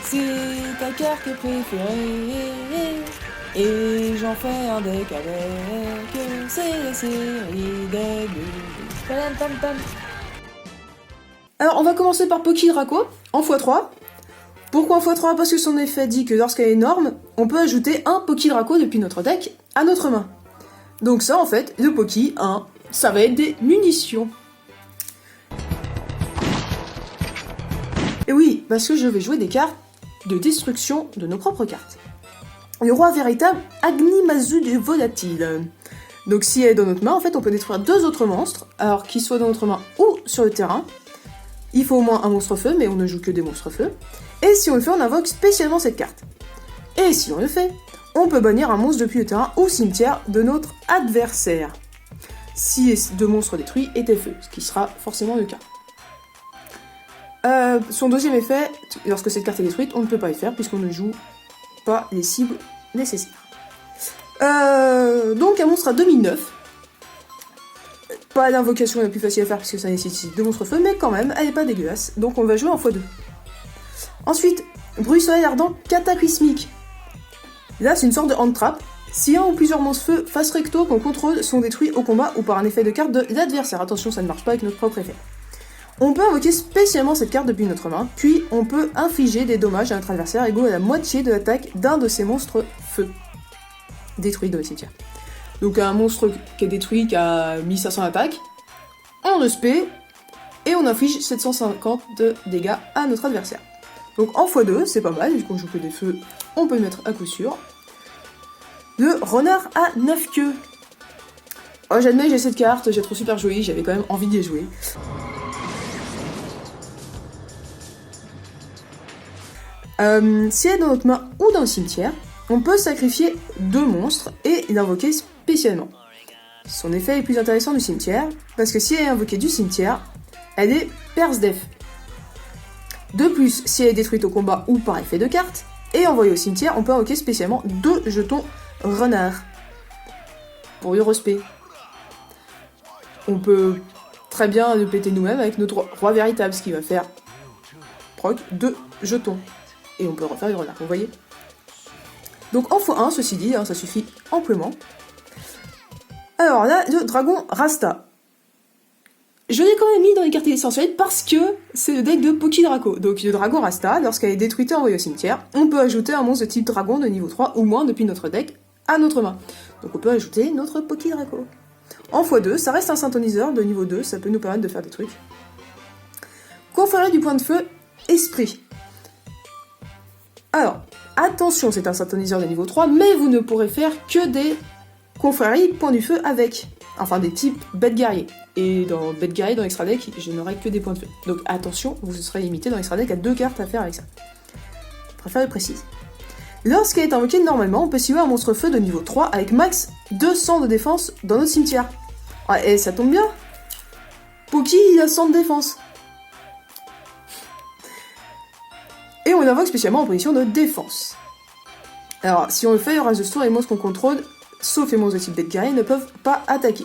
C'est ta carte préférée. Et j'en fais un deck avec. C'est la série des bulles. Pam, pam, pam. Alors, on va commencer par Poki Draco, en x3. Pourquoi en x3? Parce que son effet dit que lorsqu'elle est énorme, on peut ajouter un Poki Draco depuis notre deck à notre main. Donc ça, en fait, le Poki 1, ça va être des munitions. Et oui, parce que je vais jouer des cartes de destruction de nos propres cartes. Le roi véritable, Agnimazu du volatile. Donc si elle est dans notre main, en fait, on peut détruire 2 autres monstres, alors qu'ils soient dans notre main ou sur le terrain. Il faut au moins un monstre feu, mais on ne joue que des monstres feu. Et si on le fait, on invoque spécialement cette carte. Et si on le fait, on peut bannir un monstre depuis le terrain ou cimetière de notre adversaire. Si les 2 monstres détruits étaient feu, ce qui sera forcément le cas. Son deuxième effet, lorsque cette carte est détruite, on ne peut pas y faire puisqu'on ne joue pas les cibles nécessaires. Donc un monstre à 2009. Pas l'invocation la plus facile à faire parce que ça nécessite 2 monstres feu, mais quand même, elle est pas dégueulasse. Donc on va jouer en x2. Ensuite, bruit soleil ardent cataclysmique. Là, c'est une sorte de hand trap. Si un ou plusieurs monstres feu face recto qu'on contrôle sont détruits au combat ou par un effet de carte de l'adversaire. Attention, ça ne marche pas avec notre propre effet. On peut invoquer spécialement cette carte depuis notre main, puis on peut infliger des dommages à notre adversaire égaux à la moitié de l'attaque d'un de ces monstres feu détruits dans le cimetière. Donc un monstre qui est détruit, qui a 1500 d'attaque, on le spé, et on inflige 750 de dégâts à notre adversaire. Donc en x2, c'est pas mal, vu qu'on joue que des feux, on peut le mettre à coup sûr. Le renard à 9 queues. Oh, j'admets, j'ai cette carte, j'ai trop super joué, j'avais quand même envie d'y jouer. Si elle est dans notre main ou dans le cimetière, on peut sacrifier 2 monstres et l'invoquer spécialement. Son effet est plus intéressant du cimetière, parce que si elle est invoquée du cimetière, elle est Perse Def. De plus, si elle est détruite au combat ou par effet de carte, et envoyée au cimetière, on peut invoquer spécialement 2 jetons renard pour le respect. On peut très bien le péter nous-mêmes avec notre roi véritable, ce qui va faire proc 2 jetons. Et on peut refaire le renard, vous voyez. Donc en x1, ceci dit, hein, ça suffit amplement. Alors là, le dragon Rasta. Je l'ai quand même mis dans les cartes essentielles parce que c'est le deck de Poki Draco. Donc le dragon Rasta, lorsqu'elle est détruite et envoyée au cimetière, on peut ajouter un monstre de type dragon de niveau 3 ou moins depuis notre deck à notre main. Donc on peut ajouter notre Poki Draco. En x2, ça reste un synthoniseur de niveau 2, ça peut nous permettre de faire des trucs. Conférer du point de feu, esprit. Alors, attention, c'est un synthoniseur de niveau 3, mais vous ne pourrez faire que des confréries point du feu avec. Enfin, des types bête guerrier. Et dans bête guerrier, dans extra deck, je n'aurai que des points de feu. Donc attention, vous serez limité dans extra deck à 2 cartes à faire avec ça. Je préfère le préciser. Lorsqu'elle est invoquée normalement, on peut cibler un monstre feu de niveau 3 avec max 200 de défense dans notre cimetière. Ah, et ça tombe bien. Poki, il a 100 de défense. Et on l'invoque spécialement en position de défense. Alors, si on le fait, le reste de ce tour, les monstres qu'on contrôle, sauf les monstres de type bête guerrier, ne peuvent pas attaquer.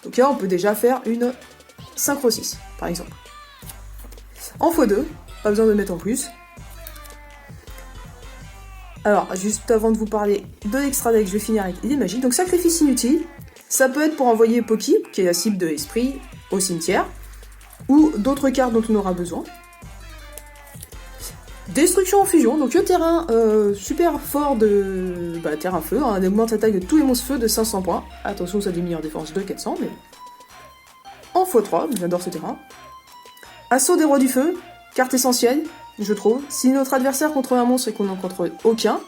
Donc là, on peut déjà faire une synchro 6, par exemple. En x2, pas besoin de mettre en plus. Alors, juste avant de vous parler de l'extra deck, je vais finir avec les magies. Donc, sacrifice inutile, ça peut être pour envoyer Poki, qui est la cible de l'esprit, au cimetière, ou d'autres cartes dont on aura besoin. Destruction en fusion, donc le terrain super fort de terrain feu, hein, augmente l'attaque de tous les monstres feu de 500 points. Attention, ça diminue en défense de 400, mais... En x3, j'adore ce terrain. Assaut des rois du feu, carte essentielle, je trouve. Si notre adversaire contrôle un monstre et qu'on n'en contrôle aucun,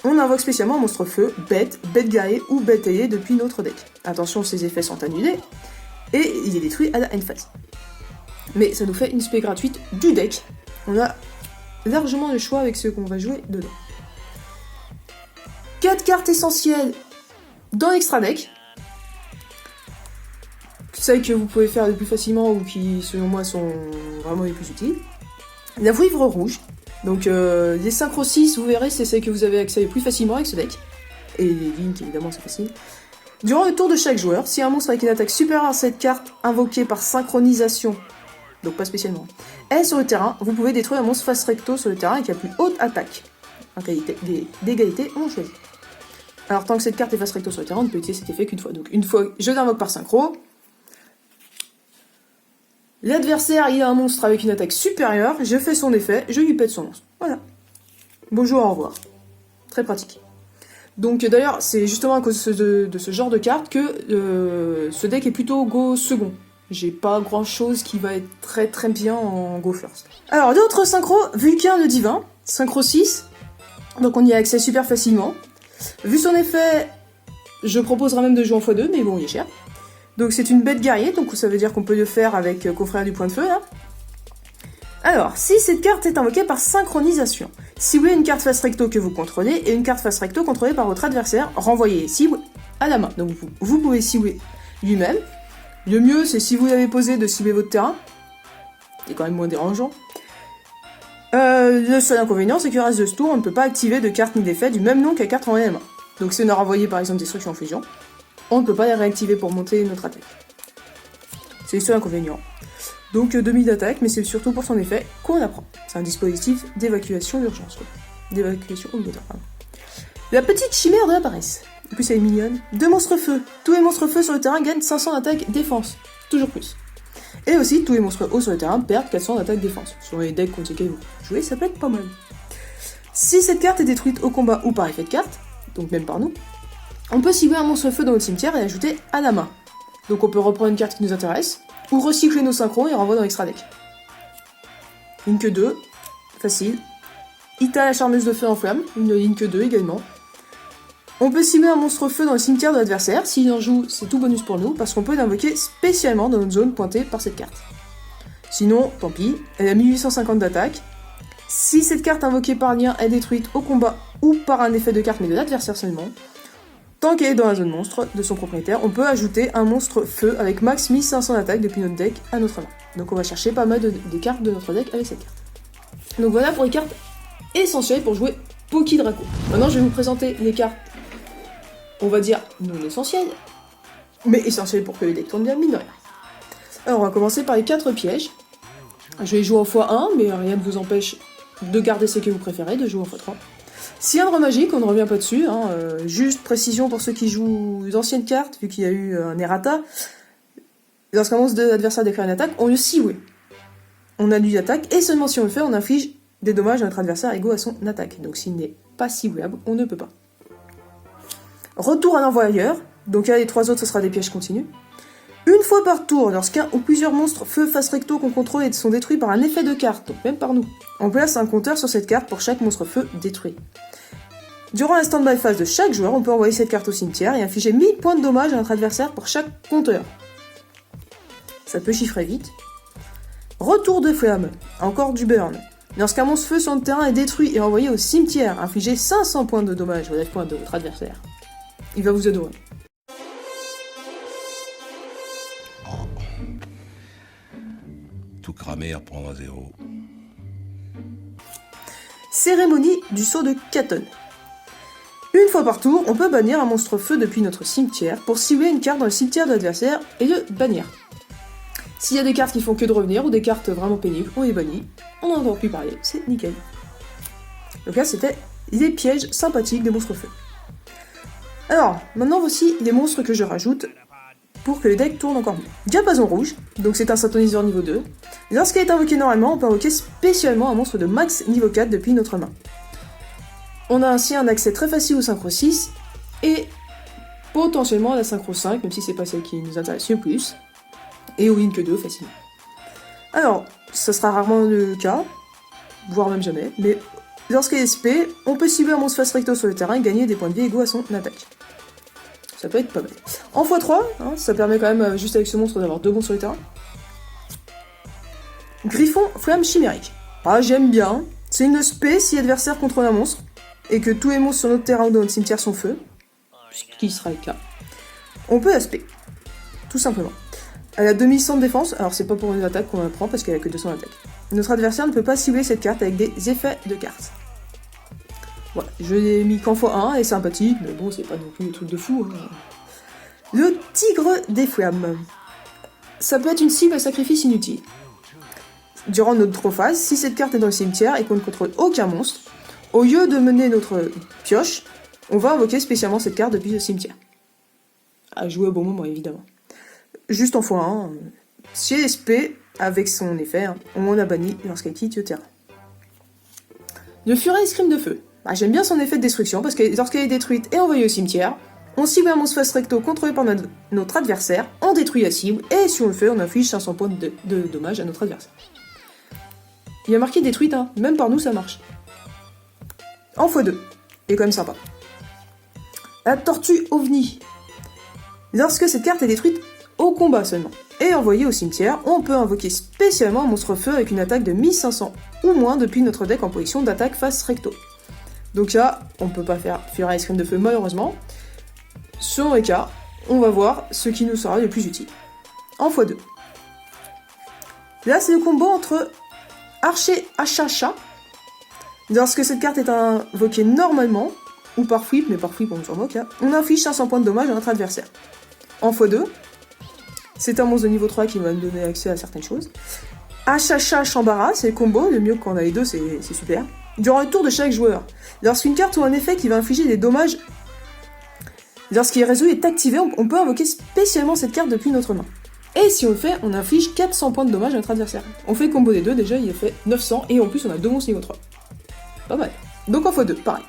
on invoque spécialement un monstre feu, bête guerrier ou bête ailée depuis notre deck. Attention, ces effets sont annulés, et il est détruit à la end phase. Mais ça nous fait une spé gratuite du deck. On a largement le choix avec ce qu'on va jouer dedans. 4 cartes essentielles dans l'extra deck. Celles que vous pouvez faire le plus facilement ou qui, selon moi, sont vraiment les plus utiles. La vouivre rouge. Donc les synchro 6, vous verrez, c'est celles que vous avez accès le plus facilement avec ce deck. Et les Link, évidemment, c'est facile. Durant le tour de chaque joueur, si un monstre avec une attaque supérieure à cette carte invoquée par synchronisation donc pas spécialement. Et sur le terrain, vous pouvez détruire un monstre face recto sur le terrain qui a plus haute attaque. En qualité d'égalité, on choisit. Alors tant que cette carte est face recto sur le terrain, on ne peut utiliser cet effet qu'une fois. Donc une fois, je l'invoque par synchro. L'adversaire, il a un monstre avec une attaque supérieure, je fais son effet, je lui pète son monstre. Voilà. Bonjour, au revoir. Très pratique. Donc d'ailleurs, c'est justement à cause de ce genre de carte que ce deck est plutôt go second. J'ai pas grand chose qui va être très très bien en go first. Alors d'autres synchro, Vulcain le Divin, synchro 6. Donc on y a accès super facilement. Vu son effet, je proposerais même de jouer en x2, mais bon, il est cher. Donc c'est une bête guerrier, donc ça veut dire qu'on peut le faire avec Confrère du Point de Feu, là. Alors, si cette carte est invoquée par synchronisation, ciblez une carte face recto que vous contrôlez et une carte face recto contrôlée par votre adversaire, renvoyez cible à la main. Donc vous pouvez cibler lui-même. Le mieux, c'est si vous l'avez posé, de cibler votre terrain. C'est quand même moins dérangeant. Le seul inconvénient, c'est que reste de ce tour, on ne peut pas activer de carte ni d'effet du même nom que la carte renvoyée à la main. Donc si on a renvoyé par exemple Destruction Fusion, on ne peut pas les réactiver pour monter notre attaque. C'est le seul inconvénient. Donc 2000 d'attaque, mais c'est surtout pour son effet qu'on apprend. C'est un dispositif d'évacuation d'urgence, quoi. D'évacuation obligatoire, pardon. La petite chimère de la paresse. En plus elle est mignonne. 2 monstres feu. Tous les monstres feu sur le terrain gagnent 500 d'attaque défense. Toujours plus. Et aussi, tous les monstres hauts sur le terrain perdent 400 d'attaque défense. Sur les decks contre lesquels vous jouez, ça peut être pas mal. Si cette carte est détruite au combat ou par effet de carte, donc même par nous, on peut cibler un monstre feu dans notre cimetière et l'ajouter à la main. Donc on peut reprendre une carte qui nous intéresse, ou recycler nos synchros et renvoyer dans l'extra deck. Link 2, facile. Ita la charmeuse de feu en flamme, une Link 2 également. On peut cibler un monstre feu dans le cimetière de l'adversaire, s'il en joue, c'est tout bonus pour nous, parce qu'on peut l'invoquer spécialement dans notre zone pointée par cette carte. Sinon, tant pis, elle a 1850 d'attaque. Si cette carte invoquée par lien est détruite au combat ou par un effet de carte mais de l'adversaire seulement, tant qu'elle est dans la zone monstre de son propriétaire, on peut ajouter un monstre feu avec max 1500 d'attaque depuis notre deck à notre main. Donc on va chercher pas mal des cartes de notre deck avec cette carte. Donc voilà pour les cartes essentielles pour jouer Poki Draco. Maintenant je vais vous présenter les cartes, on va dire non essentielles, mais essentielles pour que le deck tourne bien, mine de rien. Alors on va commencer par les 4 pièges. Je vais jouer en x1, mais rien ne vous empêche de garder ce que vous préférez, de jouer en x3. Cyanure magique, on ne revient pas dessus, hein, juste précision pour ceux qui jouent d'anciennes cartes, vu qu'il y a eu un errata. Lorsqu'un monstre de l'adversaire déclare une attaque, on le cible. On annule l'attaque, et seulement si on le fait, on inflige des dommages à notre adversaire égaux à son attaque. Donc s'il n'est pas ciblable, on ne peut pas. Retour à l'envoyeur, donc là les 3 autres ce sera des pièges continus. Une fois par tour, lorsqu'un ou plusieurs monstres feu face recto qu'on contrôle et sont détruits par un effet de carte, donc même par nous, on place un compteur sur cette carte pour chaque monstre feu détruit. Durant la stand-by phase de chaque joueur, on peut envoyer cette carte au cimetière et infliger 1000 points de dommage à notre adversaire pour chaque compteur. Ça peut chiffrer vite. Retour de flamme, encore du burn. Lorsqu'un monstre feu sur le terrain est détruit et envoyé au cimetière, infligez 500 points de dommage au life point de votre adversaire. Il va vous adorer. Tout cramer, reprendre à zéro. Cérémonie du saut de Katon. Une fois par tour, on peut bannir un monstre feu depuis notre cimetière pour cibler une carte dans le cimetière de l'adversaire et le bannir. S'il y a des cartes qui font que de revenir ou des cartes vraiment pénibles, on les bannit. On en a encore plus parler, c'est nickel. Donc là, c'était les pièges sympathiques des monstres feu. Alors, maintenant voici les monstres que je rajoute pour que le deck tourne encore mieux. Diapason rouge, donc c'est un syntoniseur niveau 2. Lorsqu'il est invoqué normalement, on peut invoquer spécialement un monstre de max niveau 4 depuis notre main. On a ainsi un accès très facile au synchro 6 et potentiellement à la synchro 5, même si c'est pas celle qui nous intéresse le plus, et au Link 2 facilement. Alors, ça sera rarement le cas, voire même jamais, mais lorsqu'il est SP, on peut cibler un monstre face recto sur le terrain et gagner des points de vie égaux à son attaque. Ça peut être pas mal. En x3, hein, ça permet quand même, juste avec ce monstre, d'avoir 2 bons sur le terrain. Griffon flamme chimérique. Ah, j'aime bien. C'est une spé si l'adversaire contrôle un monstre, et que tous les monstres sur notre terrain ou dans notre cimetière sont feu, ce qui sera le cas. On peut la spé. Tout simplement. Elle a 2100 de défense, alors c'est pas pour une attaque qu'on la prend parce qu'elle a que 200 d'attaque. Notre adversaire ne peut pas cibler cette carte avec des effets de carte. Voilà, je l'ai mis qu'en x1, elle est sympathique, mais bon, c'est pas non plus des trucs de fou. Hein. Le tigre des flammes. Ça peut être une cible à sacrifice inutile. durant notre draw phase, si cette carte est dans le cimetière et qu'on ne contrôle aucun monstre, au lieu de mener notre pioche, on va invoquer spécialement cette carte depuis le cimetière. À jouer au bon moment, évidemment. Juste en x1, si SP, avec son effet, on a banni lorsqu'elle quitte le terrain. Le Furet Escrime de Feu. J'aime bien son effet de destruction parce que lorsqu'elle est détruite et envoyée au cimetière, on cible un monstre face recto contrôlé par notre adversaire, on détruit la cible, et si on le fait, on inflige 500 points de dommages à notre adversaire. Il y a marqué détruite, même par nous ça marche. En x2, et quand même sympa. La Tortue OVNI. Lorsque cette carte est détruite au combat seulement, et envoyée au cimetière, on peut invoquer spécialement un monstre feu avec une attaque de 1500 ou moins depuis notre deck en position d'attaque face recto. Donc là, on peut pas faire Furet Escrime de Feu malheureusement. Selon les cas, on va voir ce qui nous sera le plus utile. En x2. Là, c'est le combo entre Archer Achacha. Lorsque cette carte est invoquée normalement, ou par flip, mais par flip on s'en moque là, on inflige 500 points de dommage à notre adversaire. En x2, c'est un monstre de niveau 3 qui va nous donner accès à certaines choses. Achacha Chambara, c'est le combo, le mieux quand on a les deux, c'est super. Durant le tour de chaque joueur, lorsqu'une carte ou un effet qui va infliger des dommages, lorsqu'il est résolu est activé, on peut invoquer spécialement cette carte depuis notre main. Et si on le fait, on inflige 400 points de dommage à notre adversaire. On fait le combo des deux, déjà il a fait 900, et en plus on a deux monstres niveau 3. Pas mal. Donc en x2, pareil.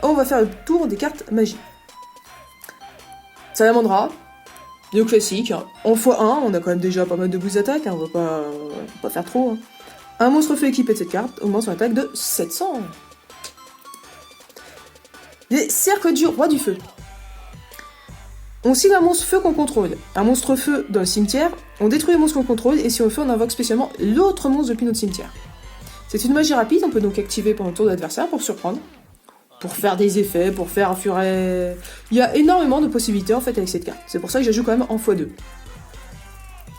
On va faire le tour des cartes magie. Salamandra, le classique. En x1, on a quand même déjà pas mal de boosts d'attaque, on va pas faire trop. Un monstre feu équipé de cette carte augmente son attaque de 700. Les cercles du roi du feu. On cible un monstre feu qu'on contrôle. Un monstre feu dans le cimetière, on détruit le monstre qu'on contrôle, et si on le fait, on invoque spécialement l'autre monstre depuis notre cimetière. C'est une magie rapide, on peut donc activer pendant le tour de l'adversaire pour surprendre, pour faire des effets, pour faire un furet... Il y a énormément de possibilités en fait avec cette carte. C'est pour ça que je la joue quand même en x2.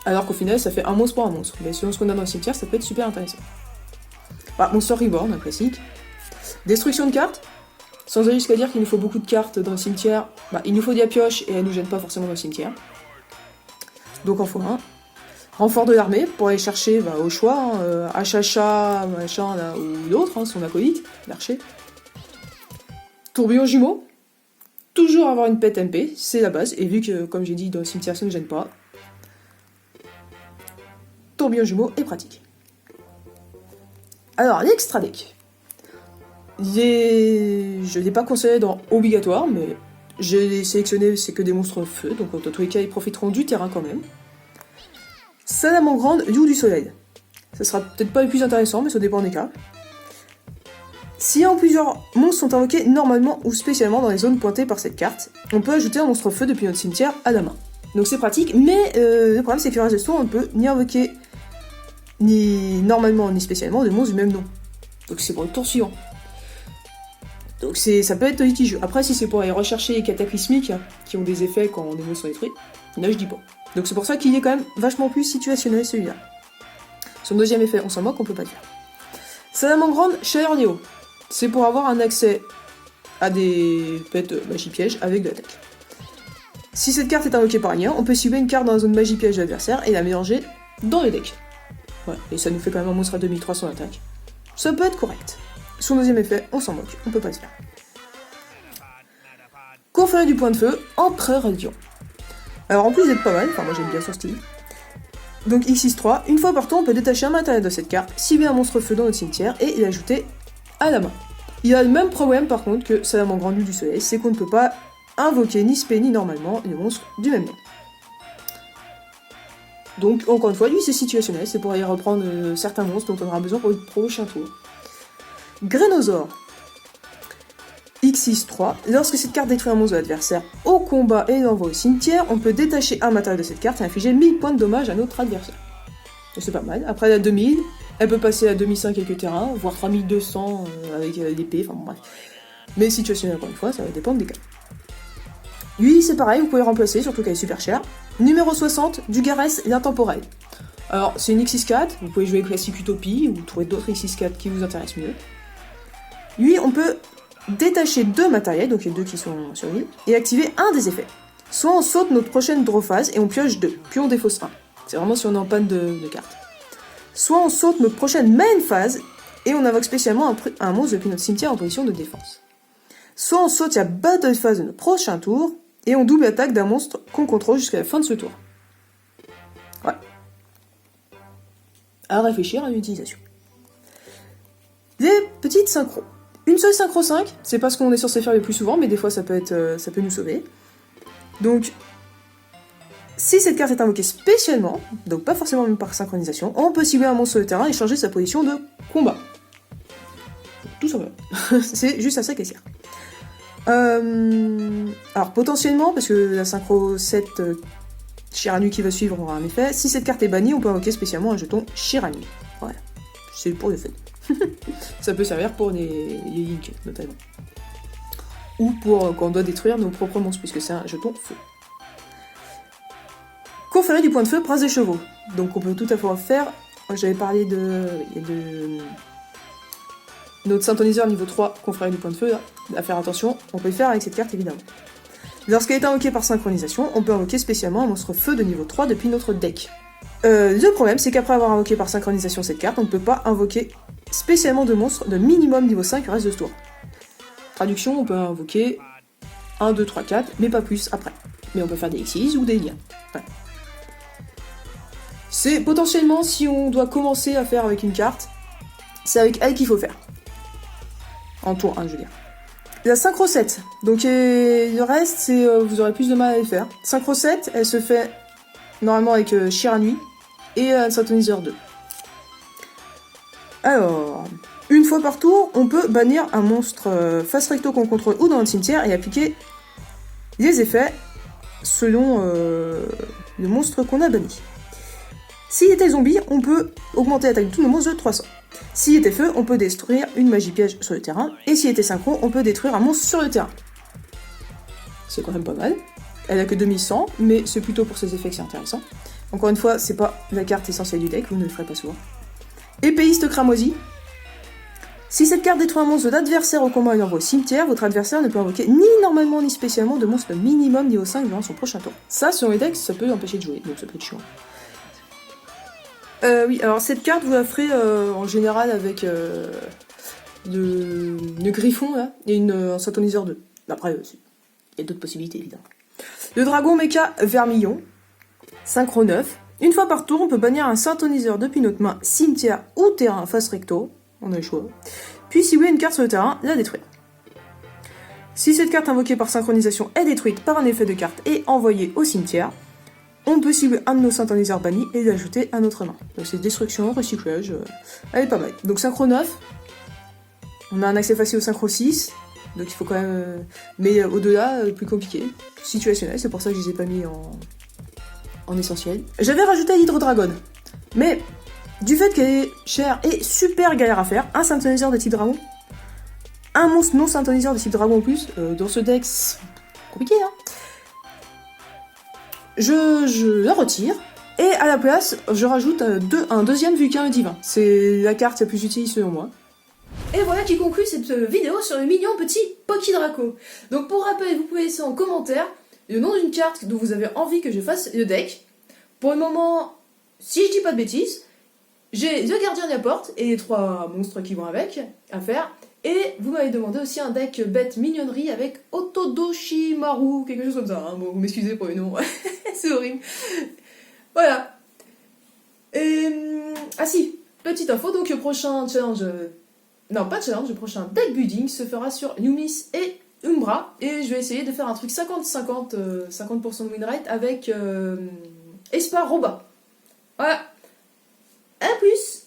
Alors qu'au final, ça fait un monstre pour un monstre. Mais selon ce qu'on a dans le cimetière, ça peut être super intéressant. Monster Reborn, un classique. Destruction de cartes. Sans aller jusqu'à dire qu'il nous faut beaucoup de cartes dans le cimetière, il nous faut de la pioche et elle nous gêne pas forcément dans le cimetière. Donc en x1. Renfort de l'armée pour aller chercher au choix, Achacha, machin, là, ou l'autre, son acolyte, l'archer. Tourbillon jumeau. Toujours avoir une pète MP, c'est la base, et vu que, comme j'ai dit, dans le cimetière ça ne gêne pas, tourbillon jumeau est pratique. Alors, l'extra deck. Je ne l'ai pas conseillé dans obligatoire, mais j'ai sélectionné, c'est que des monstres feu, donc dans tous les cas, ils profiteront du terrain quand même. Salamandre, Loup du Soleil. Ça sera peut-être pas le plus intéressant, mais ça dépend des cas. Si plusieurs monstres sont invoqués normalement ou spécialement dans les zones pointées par cette carte, on peut ajouter un monstre feu depuis notre cimetière à la main. Donc c'est pratique, mais le problème c'est que le reste de ce tour, on ne peut ni invoquer ni normalement ni spécialement de monstres du même nom. Donc c'est pour le tour suivant. Donc ça peut être litigieux. Après, si c'est pour aller rechercher les cataclysmiques qui ont des effets quand les monstres sont détruits, là je dis pas. Donc c'est pour ça qu'il est quand même vachement plus situationnel celui-là. Son deuxième effet, on s'en moque, on peut pas le faire. Salamandre, Chaleur Néo. C'est pour avoir un accès à des pets magie piège avec de l'attaque. Si cette carte est invoquée par rien, on peut cibler une carte dans la zone magie piège de l'adversaire et la mélanger dans le deck. Ouais, et ça nous fait quand même un monstre à 2300 d'attaque. Ça peut être correct. Son deuxième effet, on s'en moque, on peut pas le faire. Conférer du point de feu, Empereur Radiant. Alors en plus d'être pas mal, moi j'aime bien son style. Donc X6-3, une fois par tour on peut détacher un matériel de cette carte, cibler un monstre feu dans notre cimetière et l'ajouter à la main. Il y a le même problème par contre que Salamandre Loup du Soleil, c'est qu'on ne peut pas invoquer ni spé ni normalement les monstres du même nom. Donc encore une fois, lui c'est situationnel, c'est pour aller reprendre certains monstres dont on aura besoin pour le prochain tour. Grénosaure. X6-3, lorsque cette carte détruit un monstre de l'adversaire au combat et l'envoie au cimetière, on peut détacher un matériel de cette carte et infliger 1000 points de dommage à notre adversaire. Et c'est pas mal. Après la 2000, elle peut passer à 2005 quelques terrains, voire 3200 avec l'épée, bref. Mais situationnel encore une fois, ça va dépendre des cas. Lui c'est pareil, vous pouvez le remplacer, surtout qu'elle est super chère. Numéro 60, du Garès l'intemporel. Alors c'est une X6-4, vous pouvez jouer classique Utopie ou trouver d'autres X6-4 qui vous intéressent mieux. Lui on peut détacher 2 matériels, donc les 2 qui sont sur lui, et activer un des effets. Soit on saute notre prochaine draw phase et on pioche 2, puis on défausse 1. C'est vraiment si on est en panne de cartes. Soit on saute notre prochaine main phase et on invoque spécialement un monstre depuis notre cimetière en position de défense. Soit on saute la battle phase de notre prochain tour et on double attaque d'un monstre qu'on contrôle jusqu'à la fin de ce tour. Ouais. À réfléchir à l'utilisation. Des petites synchros. Une seule synchro 5, c'est pas ce qu'on est censé faire le plus souvent, mais des fois ça peut nous sauver. Donc, si cette carte est invoquée spécialement, donc pas forcément même par synchronisation, on peut cibler un monstre sur le terrain et changer sa position de combat. Tout simplement. C'est juste à ça qu'elle sert. Alors potentiellement, parce que la synchro 7 Shiranui qui va suivre aura un effet, si cette carte est bannie, on peut invoquer spécialement un jeton Shiranui. Voilà. C'est pour le fun. Ça peut servir pour les Link, notamment. Ou pour quand on doit détruire nos propres monstres, puisque c'est un jeton feu. Conférer du point de feu, prince des chevaux. Donc on peut tout à fait faire. J'avais parlé de notre synthoniseur niveau 3, conférer du point de feu, là, à faire attention, on peut le faire avec cette carte évidemment. Lorsqu'elle est invoquée par synchronisation, on peut invoquer spécialement un monstre feu de niveau 3 depuis notre deck. Le problème, c'est qu'après avoir invoqué par synchronisation cette carte, on ne peut pas invoquer spécialement de monstres de minimum niveau 5 le reste de ce tour. Traduction, on peut invoquer 1, 2, 3, 4, mais pas plus après. Mais on peut faire des Xyz ou des liens. Ouais. C'est potentiellement, si on doit commencer à faire avec une carte, c'est avec elle qu'il faut faire. En tour 1, je veux dire. La synchro 7. Donc le reste, c'est vous aurez plus de mal à les faire. Synchro 7, elle se fait normalement avec Shiranui et un synthoniseur 2. Alors, une fois par tour, on peut bannir un monstre face recto qu'on contrôle ou dans le cimetière et appliquer les effets selon le monstre qu'on a banni. S'il était zombie, on peut augmenter l'attaque de tous nos monstres de 300. S'il était feu, on peut détruire une magie piège sur le terrain. Et s'il était synchro, on peut détruire un monstre sur le terrain. C'est quand même pas mal. Elle a que 2100, mais c'est plutôt pour ses effets que c'est intéressant. Encore une fois, c'est pas la carte essentielle du deck, vous ne le ferez pas souvent. Épéiste cramoisi. Si cette carte détruit un monstre d'adversaire au combat et l'envoie au cimetière, votre adversaire ne peut invoquer ni normalement ni spécialement de monstre minimum niveau 5 durant son prochain tour. Ça, sur les decks, ça peut l'empêcher de jouer, donc ça peut être chiant. Oui, alors cette carte, vous la ferez en général avec le griffon, là, et un synthoniseur 2. Après, il y a d'autres possibilités, évidemment. Le dragon mecha vermillon, synchro 9. Une fois par tour, on peut bannir un synthoniseur depuis notre main, cimetière ou terrain face recto, on a le choix. Puis cibler une carte sur le terrain, la détruire. Si cette carte invoquée par synchronisation est détruite par un effet de carte et envoyée au cimetière, on peut cibler un de nos synthoniseurs bannis et l'ajouter à notre main. Donc c'est destruction, recyclage, elle est pas mal. Donc synchro 9, on a un accès facile au synchro 6, donc il faut quand même... mais au-delà, plus compliqué, situationnel, c'est pour ça que je les ai pas mis en essentiel. J'avais rajouté l'hydrodragon, mais du fait qu'elle est chère et super galère à faire, un synthoniseur de type dragon, un monstre non synthoniseur de type dragon en plus, dans ce deck, c'est compliqué, hein. Je la retire, et à la place, je rajoute un deuxième Vulcain divin. C'est la carte la plus utile selon moi. Et voilà qui conclut cette vidéo sur le mignon petit Pokidraco. Donc pour rappel, vous pouvez laisser en commentaire le nom d'une carte dont vous avez envie que je fasse le deck. Pour le moment, si je dis pas de bêtises, j'ai le gardien de la porte et les 3 monstres qui vont avec à faire. Et vous m'avez demandé aussi un deck bête mignonnerie avec Otodoshimaru, quelque chose comme ça. Hein. Bon, vous m'excusez pour le nom, c'est horrible. Voilà. Et... ah si, petite info, donc le prochain challenge... non, pas challenge, le prochain deck building se fera sur Yumis et Umbra. Et je vais essayer de faire un truc 50-50, 50% de win rate avec Espa Roba. Voilà. À plus.